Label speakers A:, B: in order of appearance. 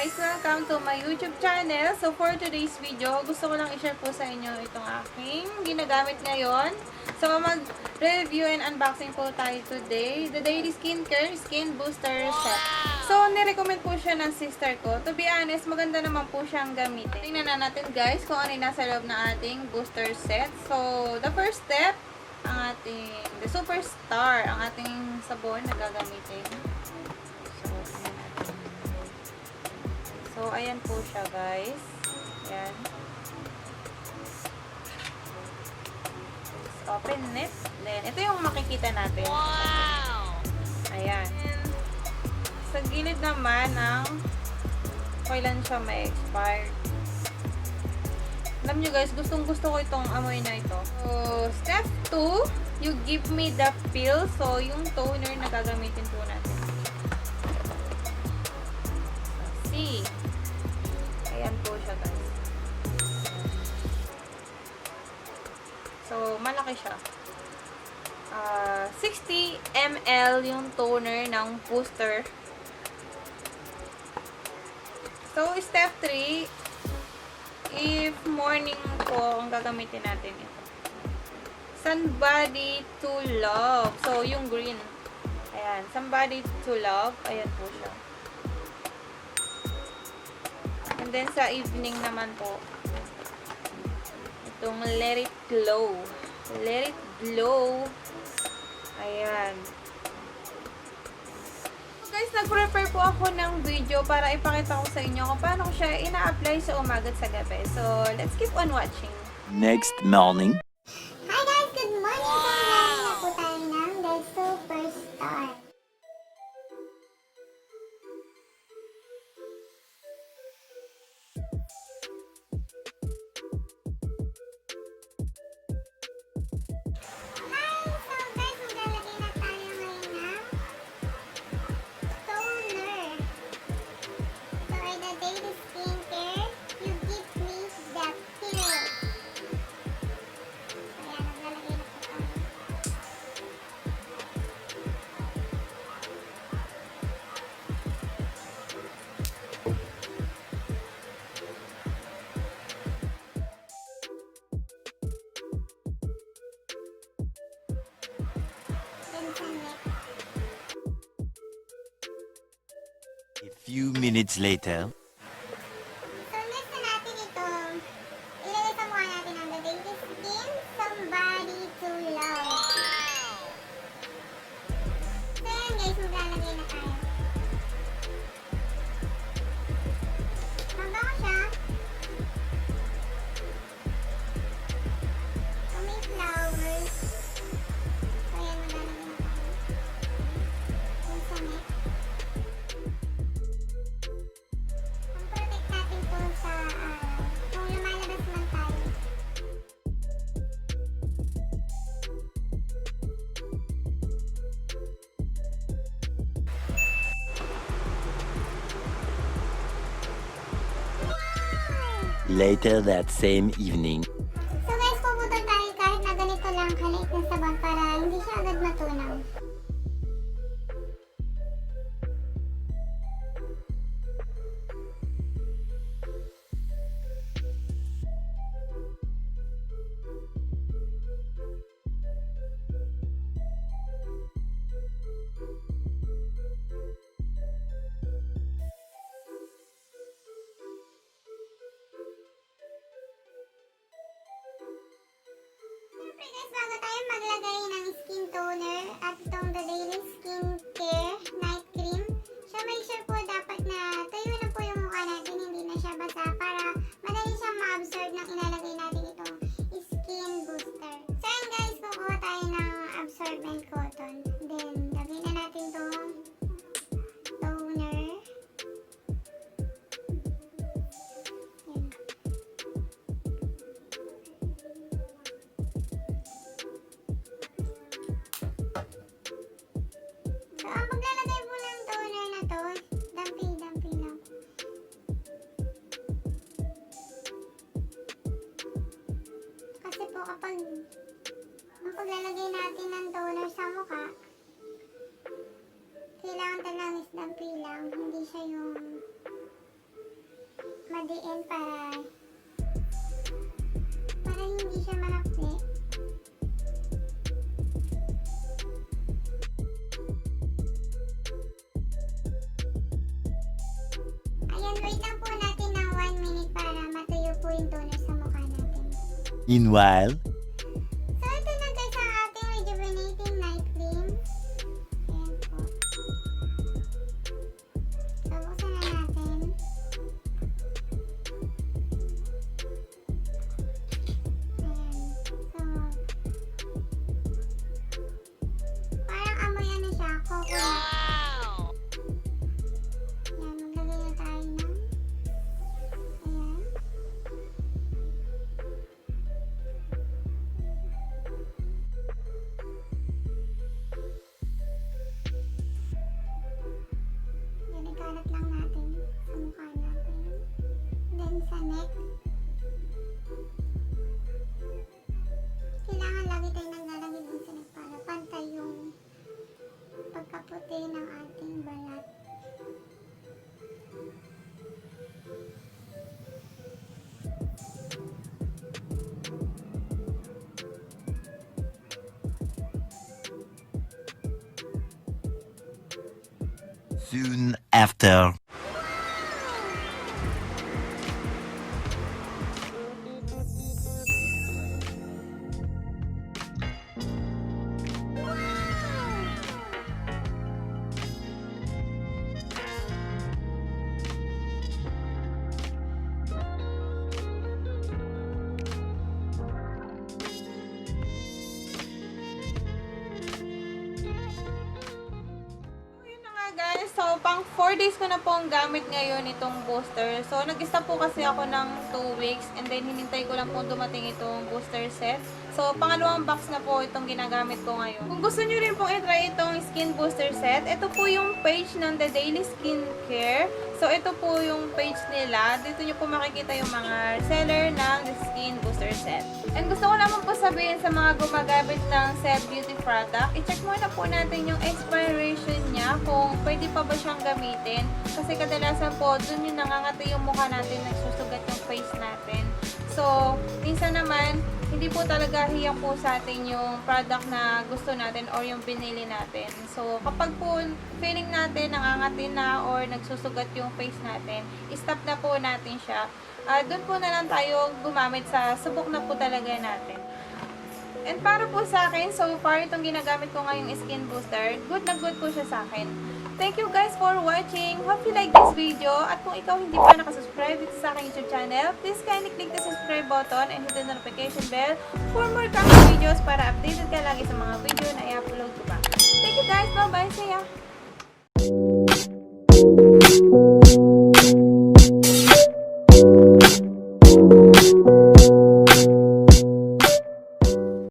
A: guys! Welcome to my YouTube channel. So for today's video, gusto ko lang i-share po sa inyo itong aking ginagamit ngayon. So mag-review and unboxing po tayo today. The Daily Skincare Skin Booster Set. So nirecommend po siya ng sister ko. To be honest, maganda naman po siyang gamitin. Tingnan na natin guys kung ano yung nasa loob ng ating booster set. So the first step, ang ating the Superstar, ang ating sabon na gagamitin. So, ayan po siya, guys. Ayan. Let's open it. Then, ito yung makikita natin. Wow! Ayan. Sa gilid naman ng kailan siya ma-expire. Alam nyo guys, gustong gusto ko itong amoy na ito. So, step 2, you give me the peel. So, yung toner na gagamitin po natin. See? Ayan po siya guys. So, malaki siya. 60 ml yung toner ng booster. So, step 3, if morning po ang gagamitin natin ito. Somebody to Love. So, yung green. Ayan. Somebody to Love. Ayan po siya. And then, sa evening naman po, itong Let It Glow. Let It Glow. Ayan. So guys, nag-prepare po ako ng video para ipakita ko sa inyo kung paano ko siya ina-apply sa umaga at sa gabi. So, let's keep on watching.
B: Next morning.
C: Hi guys! Good morning! So, galing na po tayo ng The Superstar. Hi! So guys, maglalagay na tayo ngayon ng toner. So, ay the Daily Skincare, you give me the pill. Ayan, naglalagay na po tayo. Then sa next.
B: A few minutes later.
C: So, next na natin itong ilagay sa mukha natin ang The Daily Skin Somebody to Love. So, yan guys, maglalagay na tayo. Mabango siya. So, may flowers. So, yan, maglalagay na tayo. Then sa next. Ang protect natin po sa kung lumalabas man tayo.
B: Later that same evening.
C: So guys, pupunta tayo kahit na ganito lang kalit ng sabon para hindi siya agad matunaw. Siyempre guys, bago tayo maglagay ng skin toner at itong The Daily Skincare Night Cream, so make sure po dapat na tuyo na po yung mukha natin, hindi na siya basa para madali siyang ma-absorb ng ilalagay natin itong skin booster. So yan guys, kukuha tayo ng absorbent cotton. Then, lagay na natin itong toner. Yan. So, ang paglalagay po ng toner na to, dampi-dampi lang po. padiin para hindi siya mahapli. Ayan, wait lang po natin ng 1 minute para matuyo po yung toner sa mukha natin.
B: Meanwhile,
C: So, ito na guys ang ating rejuvenating night cream. Ayan po. So, buksan na natin. Ayan. So, parang amoy ano siya, coconut. Ayan, maglagay na tayo ng ayan. Yan, ikalat lang natin sa mukha natin. Then sa neck. Kailangan lagi tayo naglalagay din sa neck para pantay yung pagkaputi ng ating balat.
B: soon after.
A: Yun na nga guys, so pang 4 days ko na po ang gamit ngayon itong booster. So nag-stop po kasi ako ng 2 weeks and then hinintay ko lang po dumating itong booster set. So pangalawang box na po itong ginagamit ko ngayon. Kung gusto nyo rin pong i-try itong skin booster set, ito po yung page ng The Daily Skincare. So ito po yung page nila. Dito nyo po makikita yung mga seller ng The Skin Booster Set. And gusto ko naman po sabihin sa mga gumagamit ng Seb Beauty product, i-check muna po natin yung expiration niya kung pwede pa ba siyang gamitin. Kasi kadalasan po, dun yung nangangati yung mukha natin, nagsusugat yung face natin. So, minsan naman, hindi po talaga hiyak po sa atin yung product na gusto natin or yung binili natin. So, kapag po feeling natin nangangati na or nagsusugat yung face natin, stop na po natin siya. Doon po na lang tayo gumamit sa subok na po talaga natin. And para po sa akin, so far itong ginagamit ko ngayong skin booster, good na good po siya sa akin. Thank you guys for watching. Hope you like this video. At kung ikaw hindi pa nakasubscribe dito sa aking YouTube channel, please kindly click the subscribe button and hit the notification bell for more coming videos para updated ka lagi sa mga video na i-upload ko pa. Thank you guys. Bye-bye. See ya!